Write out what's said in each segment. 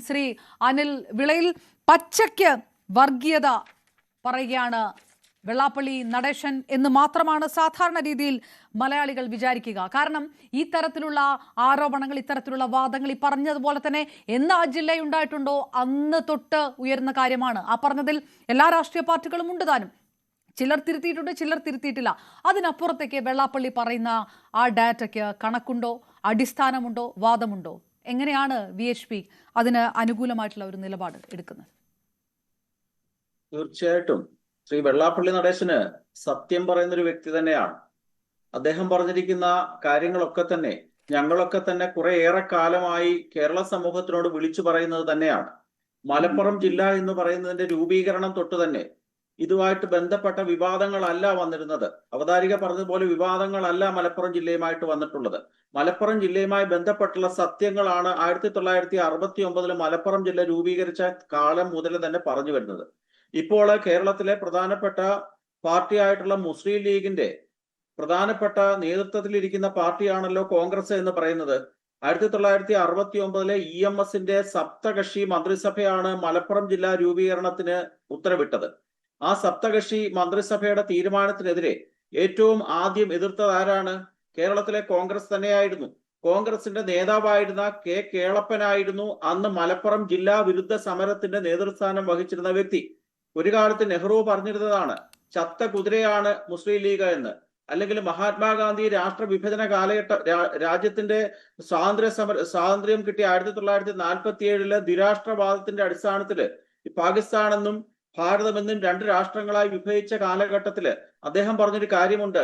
ശ്രീ അനിൽ വിളയിൽ പച്ചയ്ക്ക് വർഗീയത പറയുകയാണ് വെള്ളാപ്പള്ളി നടേശൻ എന്ന് മാത്രമാണ് സാധാരണ രീതിയിൽ മലയാളികൾ വിചാരിക്കുക. കാരണം ഈ തരത്തിലുള്ള ആരോപണങ്ങൾ, ഇത്തരത്തിലുള്ള വാദങ്ങൾ ഈ പറഞ്ഞതുപോലെ തന്നെ എന്ന് ആ ജില്ലയുണ്ടായിട്ടുണ്ടോ അന്ന് തൊട്ട് ഉയർന്ന കാര്യമാണ്. ആ പറഞ്ഞതിൽ എല്ലാ രാഷ്ട്രീയ പാർട്ടികളും ഉണ്ട് താനും. ചിലർ തിരുത്തിയിട്ടുണ്ട്, ചിലർ തിരുത്തിയിട്ടില്ല. അതിനപ്പുറത്തേക്ക് വെള്ളാപ്പള്ളി പറയുന്ന ആ ഡാറ്റയ്ക്ക് കണക്കുണ്ടോ, അടിസ്ഥാനമുണ്ടോ, വാദമുണ്ടോ? എങ്ങനെയാണ് VHP അതിന് അനുകൂലമായിട്ടുള്ള ഒരു നിലപാട് എടുക്കുന്നത്? തീർച്ചയായിട്ടും ശ്രീ വെള്ളാപ്പള്ളി നടേശന് സത്യം പറയുന്ന ഒരു വ്യക്തി തന്നെയാണ്. അദ്ദേഹം പറഞ്ഞിരിക്കുന്ന കാര്യങ്ങളൊക്കെ തന്നെ ഞങ്ങളൊക്കെ തന്നെ കുറെ ഏറെ കാലമായി കേരള സമൂഹത്തിനോട് വിളിച്ചു പറയുന്നത് തന്നെയാണ്. മലപ്പുറം ജില്ല എന്ന് പറയുന്നതിന്റെ രൂപീകരണം തൊട്ട് തന്നെ ഇതുമായിട്ട് ബന്ധപ്പെട്ട വിവാദങ്ങളല്ല വന്നിരുന്നത്. അവതാരിക പറഞ്ഞതുപോലെ വിവാദങ്ങളല്ല മലപ്പുറം ജില്ലയുമായിട്ട് വന്നിട്ടുള്ളത്. മലപ്പുറം ജില്ലയുമായി ബന്ധപ്പെട്ടുള്ള സത്യങ്ങളാണ് 1969 മലപ്പുറം ജില്ല രൂപീകരിച്ച കാലം മുതൽ തന്നെ പറഞ്ഞു വരുന്നത്. ഇപ്പോൾ കേരളത്തിലെ പ്രധാനപ്പെട്ട പാർട്ടിയായിട്ടുള്ള മുസ്ലിം ലീഗിന്റെ പ്രധാനപ്പെട്ട നേതൃത്വത്തിലിരിക്കുന്ന പാർട്ടിയാണല്ലോ കോൺഗ്രസ് എന്ന് പറയുന്നത്. 1969 EMSന്റെ സപ്തകക്ഷി മന്ത്രിസഭയാണ് മലപ്പുറം ജില്ലാ രൂപീകരണത്തിന് ഉത്തരവിട്ടത്. ആ സപ്തകക്ഷി മന്ത്രിസഭയുടെ തീരുമാനത്തിനെതിരെ ഏറ്റവും ആദ്യം എതിർത്തത് ആരാണ്? കേരളത്തിലെ കോൺഗ്രസ് തന്നെയായിരുന്നു. കോൺഗ്രസിന്റെ നേതാവായിരുന്ന K. കേളപ്പനായിരുന്നു അന്ന് മലപ്പുറം ജില്ലാ വിരുദ്ധ സമരത്തിന്റെ നേതൃസ്ഥാനം വഹിച്ചിരുന്ന വ്യക്തി. ഒരു കാലത്ത് നെഹ്റു പറഞ്ഞിരുന്നതാണ് ചത്ത കുതിരയാണ് മുസ്ലിം ലീഗ് എന്ന്. അല്ലെങ്കിൽ മഹാത്മാഗാന്ധി രാഷ്ട്ര വിഭജന കാലഘട്ട രാജ്യത്തിന്റെ സ്വാതന്ത്ര്യം കിട്ടിയ 1947 ദ്വിരാഷ്ട്രവാദത്തിന്റെ അടിസ്ഥാനത്തില് പാകിസ്ഥാനെന്നും ഭാരതമെന്നും രണ്ട് രാഷ്ട്രങ്ങളായി വിഭജിച്ച കാലഘട്ടത്തില് അദ്ദേഹം പറഞ്ഞൊരു കാര്യമുണ്ട്,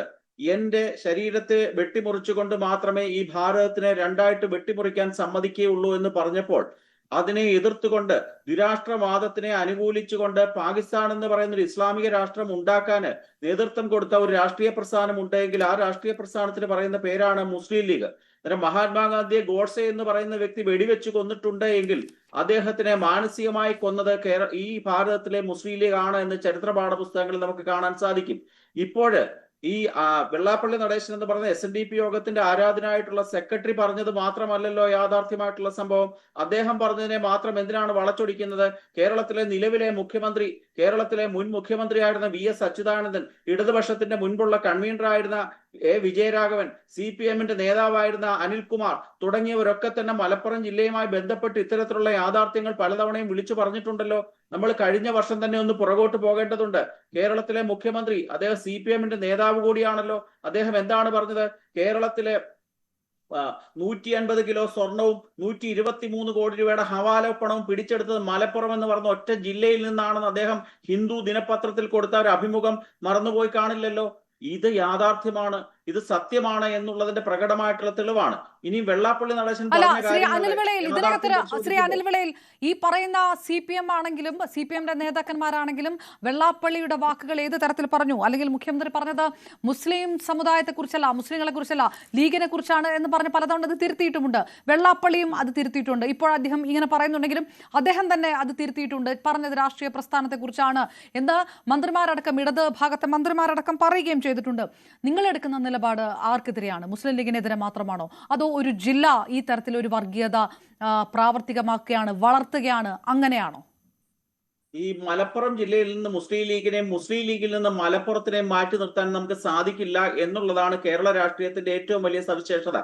എന്റെ ശരീരത്തെ വെട്ടിമുറിച്ചുകൊണ്ട് മാത്രമേ ഈ ഭാരതത്തിനെ രണ്ടായിട്ട് വെട്ടിമുറിക്കാൻ സമ്മതിക്കുകയുള്ളൂ എന്ന് പറഞ്ഞപ്പോൾ അതിനെ എതിർത്തുകൊണ്ട് ദ്വിരാഷ്ട്രവാദത്തിനെ അനുകൂലിച്ചുകൊണ്ട് പാകിസ്ഥാൻ എന്ന് പറയുന്ന ഒരു ഇസ്ലാമിക രാഷ്ട്രം ഉണ്ടാക്കാന് നേതൃത്വം കൊടുത്ത ഒരു രാഷ്ട്രീയ പ്രസ്ഥാനം ഉണ്ടെങ്കിൽ ആ രാഷ്ട്രീയ പ്രസ്ഥാനത്തിന് പറയുന്ന പേരാണ് മുസ്ലിം ലീഗ്. അന്നേരം മഹാത്മാഗാന്ധിയെ ഗോഡ്സെ എന്ന് പറയുന്ന വ്യക്തി വെടിവെച്ച് കൊന്നിട്ടുണ്ട് എങ്കിൽ അദ്ദേഹത്തിനെ മാനസികമായി കൊന്നത് ഈ ഭാരതത്തിലെ മുസ്ലിം ലീഗ് ആണ് എന്ന് ചരിത്ര പാഠപുസ്തകങ്ങളിൽ നമുക്ക് കാണാൻ സാധിക്കും. ഇപ്പോഴ് ഈ വെള്ളാപ്പള്ളി നടേശൻ എന്ന് പറയുന്ന SNDP യോഗത്തിന്റെ ആരാധനായിട്ടുള്ള സെക്രട്ടറി പറഞ്ഞത് മാത്രമല്ലല്ലോ യാഥാർത്ഥ്യമായിട്ടുള്ള സംഭവം. അദ്ദേഹം പറഞ്ഞതിനെ മാത്രം എന്തിനാണ് വളച്ചൊടിക്കുന്നത്? കേരളത്തിലെ നിലവിലെ മുഖ്യമന്ത്രി, കേരളത്തിലെ മുൻ മുഖ്യമന്ത്രിയായിരുന്ന VS അച്യുതാനന്ദൻ, ഇടതുപക്ഷത്തിന്റെ മുൻപുള്ള കൺവീനറായിരുന്ന A. വിജയരാഘവൻ, CPMന്റെ നേതാവായിരുന്ന അനിൽകുമാർ തുടങ്ങിയവരൊക്കെ തന്നെ മലപ്പുറം ജില്ലയുമായി ബന്ധപ്പെട്ട് ഇത്തരത്തിലുള്ള യാഥാർത്ഥ്യങ്ങൾ പലതവണയും വിളിച്ചു പറഞ്ഞിട്ടുണ്ടല്ലോ. നമ്മൾ കഴിഞ്ഞ വർഷം തന്നെ ഒന്ന് പുറകോട്ട് പോകേണ്ടതുണ്ട്. കേരളത്തിലെ മുഖ്യമന്ത്രി അദ്ദേഹം CPMന്റെ നേതാവ് കൂടിയാണല്ലോ. അദ്ദേഹം എന്താണ് പറഞ്ഞത്? കേരളത്തിലെ 150 കിലോ സ്വർണവും 123 കോടി രൂപയുടെ ഹവാലപ്പണവും പിടിച്ചെടുത്തത് മലപ്പുറം എന്ന് പറഞ്ഞ ഒറ്റ ജില്ലയിൽ നിന്നാണെന്ന് അദ്ദേഹം ഹിന്ദു ദിനപത്രത്തിൽ കൊടുത്ത ഒരു അഭിമുഖം മറന്നുപോയി കാണില്ലല്ലോ. ഇത് യാഥാർത്ഥ്യമാണ്, ഇത് സത്യമാണ് എന്നുള്ളതിന്റെ പ്രകടമായിട്ടുള്ള തെളിവാണ്. ഇനി വെള്ളാപ്പള്ളി നടേശൻ ശ്രീ അനിൽ വിളയിൽ ഈ പറയുന്ന CPM ആണെങ്കിലും CPMന്റെ നേതാക്കന്മാരാണെങ്കിലും വെള്ളാപ്പള്ളിയുടെ വാക്കുകൾ ഏത് തരത്തിൽ പറഞ്ഞു? അല്ലെങ്കിൽ മുഖ്യമന്ത്രി പറഞ്ഞത് മുസ്ലിം സമുദായത്തെ കുറിച്ചല്ല, മുസ്ലിങ്ങളെ കുറിച്ചല്ല, ലീഗിനെ കുറിച്ചാണ് എന്ന് പറഞ്ഞ് പലതവണ അത് തിരുത്തിയിട്ടുമുണ്ട്. വെള്ളാപ്പള്ളിയും അത് തിരുത്തിയിട്ടുണ്ട്. ഇപ്പോൾ അദ്ദേഹം ഇങ്ങനെ പറയുന്നുണ്ടെങ്കിലും അദ്ദേഹം തന്നെ അത് തിരുത്തിയിട്ടുണ്ട്. പറഞ്ഞത് രാഷ്ട്രീയ പ്രസ്ഥാനത്തെ കുറിച്ചാണ് എന്ന് മന്ത്രിമാരടക്കം, ഇടത് ഭാഗത്തെ മന്ത്രിമാരടക്കം പറയുകയും ചെയ്തിട്ടുണ്ട്. നിങ്ങൾ എടുക്കുന്ന നിലപാട് ആർക്കെതിരെയാണ്? മുസ്ലിം ലീഗിനെതിരെ മാത്രമാണോ? അതോ ഒരു ജില്ല ഈ തരത്തിൽ ഒരു വർഗീയത പ്രാവർത്തികമാക്കുകയാണ്, വളർത്തുകയാണ്, അങ്ങനെയാണോ? ഈ മലപ്പുറം ജില്ലയിൽ നിന്ന് മുസ്ലിം ലീഗിനെയും മുസ്ലിം ലീഗിൽ നിന്ന് മലപ്പുറത്തിനെയും മാറ്റി നിർത്താൻ നമുക്ക് സാധിക്കില്ല എന്നുള്ളതാണ് കേരള രാഷ്ട്രീയത്തിന്റെ ഏറ്റവും വലിയ സവിശേഷത.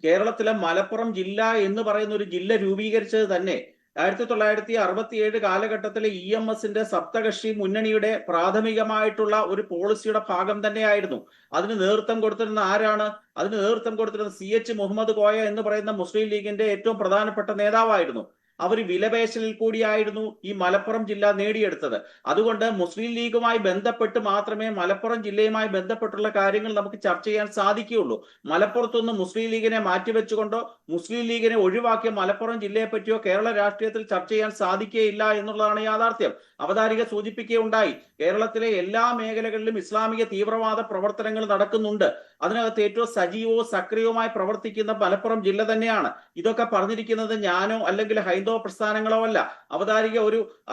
കേരളത്തിലെ മലപ്പുറം ജില്ല എന്ന് പറയുന്ന ഒരു ജില്ല രൂപീകരിച്ചത് തന്നെ 1967 കാലഘട്ടത്തിലെ EMSന്റെ സപ്തകക്ഷി മുന്നണിയുടെ പ്രാഥമികമായിട്ടുള്ള ഒരു പോളിസിയുടെ ഭാഗം തന്നെയായിരുന്നു. അതിന് നേതൃത്വം കൊടുത്തിരുന്ന ആരാണ്? അതിന് നേതൃത്വം കൊടുത്തിരുന്ന CH മുഹമ്മദ് കോയ എന്ന് പറയുന്ന മുസ്ലിം ലീഗിന്റെ ഏറ്റവും പ്രധാനപ്പെട്ട നേതാവായിരുന്നു. അവർ വിലപേശലിൽ കൂടിയായിരുന്നു ഈ മലപ്പുറം ജില്ല നേടിയെടുത്തത്. അതുകൊണ്ട് മുസ്ലിം ലീഗുമായി ബന്ധപ്പെട്ട് മാത്രമേ മലപ്പുറം ജില്ലയുമായി ബന്ധപ്പെട്ടുള്ള കാര്യങ്ങൾ നമുക്ക് ചർച്ച ചെയ്യാൻ സാധിക്കുകയുള്ളൂ. മലപ്പുറത്തുനിന്ന് മുസ്ലിം ലീഗിനെ മാറ്റിവെച്ചുകൊണ്ടോ മുസ്ലിം ലീഗിനെ ഒഴിവാക്കിയ മലപ്പുറം ജില്ലയെ പറ്റിയോ കേരള രാഷ്ട്രീയത്തിൽ ചർച്ച ചെയ്യാൻ സാധിക്കുകയില്ല എന്നുള്ളതാണ് യാഥാർത്ഥ്യം. അവതാരിക സൂചിപ്പിക്കുകയുണ്ടായി, കേരളത്തിലെ എല്ലാ മേഖലകളിലും ഇസ്ലാമിക തീവ്രവാദ പ്രവർത്തനങ്ങൾ നടക്കുന്നുണ്ട്. അതിനകത്ത് ഏറ്റവും സജീവവും സക്രിയവുമായി പ്രവർത്തിക്കുന്ന മലപ്പുറം ജില്ല തന്നെയാണ്. ഇതൊക്കെ പറഞ്ഞിരിക്കുന്നത് ഞാനോ അല്ലെങ്കിൽ ഹൈന്ദവ പ്രസ്ഥാനങ്ങളോ അല്ല. അവതാരിക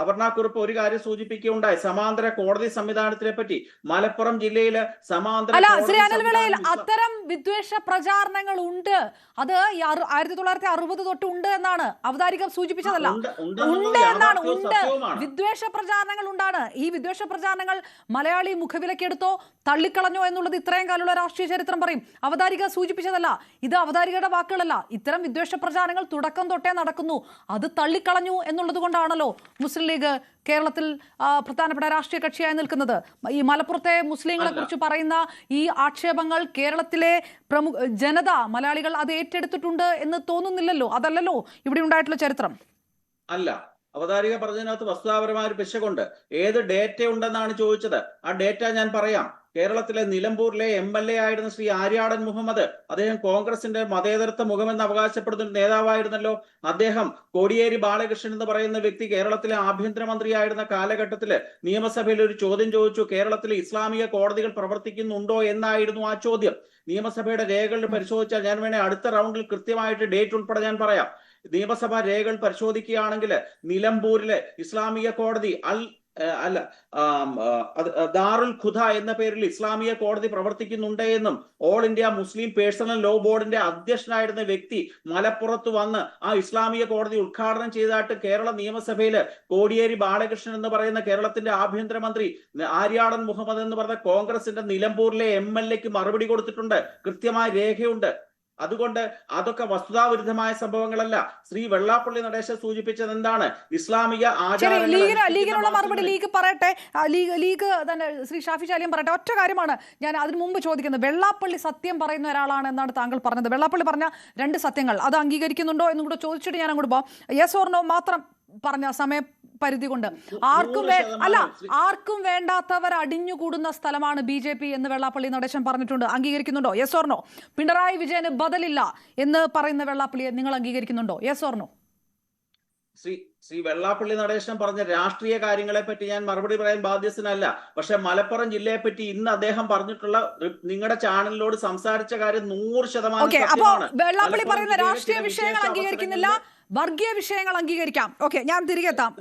അപർണക്കുറുപ്പ് ഒരു കാര്യം സൂചിപ്പിക്കുകയുണ്ടായി, സമാന്തര കോടതി സംവിധാനത്തിനെ പറ്റി. മലപ്പുറം ജില്ലയിലെ സമാന്തര അത്തരം വിദ്വേഷ പ്രചാരണങ്ങൾ ഉണ്ട്. അത് 1960 തൊട്ട് ഉണ്ട് എന്നാണ് അവതാരിക സൂചിപ്പിച്ചതല്ല, ഉണ്ട് എന്നാണ്. ഉണ്ട്, വിദ്വേഷ പ്രചാരണങ്ങൾ ഉണ്ടാണ്. ഈ വിദ്വേഷ പ്രചാരണങ്ങൾ മലയാളി മുഖവിലക്കെടുത്തോ തള്ളിക്കളഞ്ഞോ എന്നുള്ളത് ഇത്രയും കാലമുള്ള രാഷ്ട്രീയ ചരിത്രം പറയും. അവതാരിക സൂചിപ്പിച്ചതല്ല, ഇത് അവതാരികയുടെ വാക്കുകളല്ല. ഇത്തരം വിദ്വേഷ പ്രചാരണങ്ങൾ തുടക്കം തൊട്ടേ നടക്കുന്നു. അത് തള്ളിക്കളഞ്ഞു എന്നുള്ളത് കൊണ്ടാണല്ലോ മുസ്ലിം ലീഗ് കേരളത്തിൽ പ്രധാനപ്പെട്ട രാഷ്ട്രീയ കക്ഷിയായി നിൽക്കുന്നത്. ഈ മലപ്പുറത്തെ മുസ്ലിങ്ങളെ കുറിച്ച് പറയുന്ന ഈ ആക്ഷേപങ്ങൾ കേരളത്തിലെ ജനത, മലയാളികൾ അത് ഏറ്റെടുത്തിട്ടുണ്ട് എന്ന് തോന്നുന്നില്ലല്ലോ. അതല്ലല്ലോ ഇവിടെ ഉണ്ടായിട്ടുള്ള ചരിത്രം. അല്ല, അവതാരിക പറഞ്ഞതിനകത്ത് വസ്തുതാപരമായ ഒരു പിശകുണ്ട്. ഏത് ഡേറ്റ ഉണ്ടെന്നാണ് ചോദിച്ചത്. ആ ഡേറ്റ ഞാൻ പറയാം. കേരളത്തിലെ നിലമ്പൂരിലെ MLA ആയിരുന്ന ശ്രീ ആര്യാടൻ മുഹമ്മദ്, അദ്ദേഹം കോൺഗ്രസിന്റെ മതേതരത്വ മുഖമെന്ന് അവകാശപ്പെടുന്ന ഒരു നേതാവായിരുന്നല്ലോ. അദ്ദേഹം കോടിയേരി ബാലകൃഷ്ണൻ എന്ന് പറയുന്ന വ്യക്തി കേരളത്തിലെ ആഭ്യന്തരമന്ത്രിയായിരുന്ന കാലഘട്ടത്തില് നിയമസഭയിൽ ഒരു ചോദ്യം ചോദിച്ചു, കേരളത്തിലെ ഇസ്ലാമിക കോടതികൾ പ്രവർത്തിക്കുന്നുണ്ടോ എന്നായിരുന്നു ആ ചോദ്യം. നിയമസഭയുടെ രേഖകൾ പരിശോധിച്ചാൽ, ഞാൻ വേണേ അടുത്ത റൗണ്ടിൽ കൃത്യമായിട്ട് ഡേറ്റ് ഉൾപ്പെടെ ഞാൻ പറയാം, നിയമസഭാ രേഖകൾ പരിശോധിക്കുകയാണെങ്കിൽ നിലമ്പൂരിലെ ഇസ്ലാമിക കോടതി ദാറുൽ ഖുദ എന്ന പേരിൽ ഇസ്ലാമിക കോടതി പ്രവർത്തിക്കുന്നുണ്ട് എന്നും all India Muslim personal law ബോർഡിന്റെ അധ്യക്ഷനായിരുന്ന വ്യക്തി മലപ്പുറത്ത് വന്ന് ആ ഇസ്ലാമിക കോടതി ഉദ്ഘാടനം ചെയ്തതായിട്ട് കേരള നിയമസഭയിൽ കോടിയേരി ബാലകൃഷ്ണൻ എന്ന് പറയുന്ന കേരളത്തിന്റെ ആഭ്യന്തരമന്ത്രി, ആര്യാടൻ മുഹമ്മദ് എന്ന് പറഞ്ഞ കോൺഗ്രസിന്റെ നിലമ്പൂരിലെ MLAക്ക് മറുപടി കൊടുത്തിട്ടുണ്ട്. കൃത്യമായ രേഖയുണ്ട്. അതുകൊണ്ട് അതൊക്കെ വസ്തുതാവിരുദ്ധമായ സംഭവങ്ങളല്ല. ശ്രീ വെള്ളാപ്പള്ളി നടേശൻ സൂചിപ്പിച്ചത് എന്താണ്? ഇസ്ലാമിക ലീഗിനുള്ള മറുപടി ലീഗ് പറയട്ടെ. ലീഗ് തന്നെ ശ്രീ ഷാഫി ചാലിയം പറയട്ടെ. ഒറ്റ കാര്യമാണ് ഞാൻ അതിനു മുമ്പ് ചോദിക്കുന്നത്. വെള്ളാപ്പള്ളി സത്യം പറയുന്ന ഒരാളാണ് എന്നാണ് താങ്കൾ പറഞ്ഞത്. വെള്ളാപ്പള്ളി പറഞ്ഞ 2 സത്യങ്ങൾ അത് അംഗീകരിക്കുന്നുണ്ടോ എന്നും കൂടെ ചോദിച്ചിട്ട് ഞാൻ അങ്ങോട്ട് പോകാം. യെസ് ഓർ നോ മാത്രം പറഞ്ഞ സമയപരിധി കൊണ്ട്. ആർക്കും വേണ്ടാത്തവർ അടിഞ്ഞുകൂടുന്ന സ്ഥലമാണ് BJP എന്ന് വെള്ളാപ്പള്ളി നടേശൻ പറഞ്ഞിട്ടുണ്ട്. അംഗീകരിക്കുന്നുണ്ടോ? Yes or no. പിണറായി വിജയന് ബദലില്ല എന്ന് പറയുന്ന വെള്ളാപ്പള്ളിയെ നിങ്ങൾ അംഗീകരിക്കുന്നുണ്ടോ? Yes or no. Shri Vellappally Natesan പറഞ്ഞ രാഷ്ട്രീയ കാര്യങ്ങളെ പറ്റി ഞാൻ മറുപടി പറയാൻ ബാധ്യസ്ഥനല്ല. പക്ഷെ മലപ്പുറം ജില്ലയെ പറ്റി ഇന്ന് അദ്ദേഹം പറഞ്ഞിട്ടുള്ള, നിങ്ങളുടെ ചാനലിനോട് സംസാരിച്ച കാര്യം 100% അപ്പോ വെള്ളാപ്പള്ളി പറയുന്ന രാഷ്ട്രീയ വിഷയങ്ങൾ അംഗീകരിക്കുന്നില്ല, വർഗീയ വിഷയങ്ങൾ അംഗീകരിക്കാം. ഓക്കെ, ഞാൻ തിരികെ എത്താം.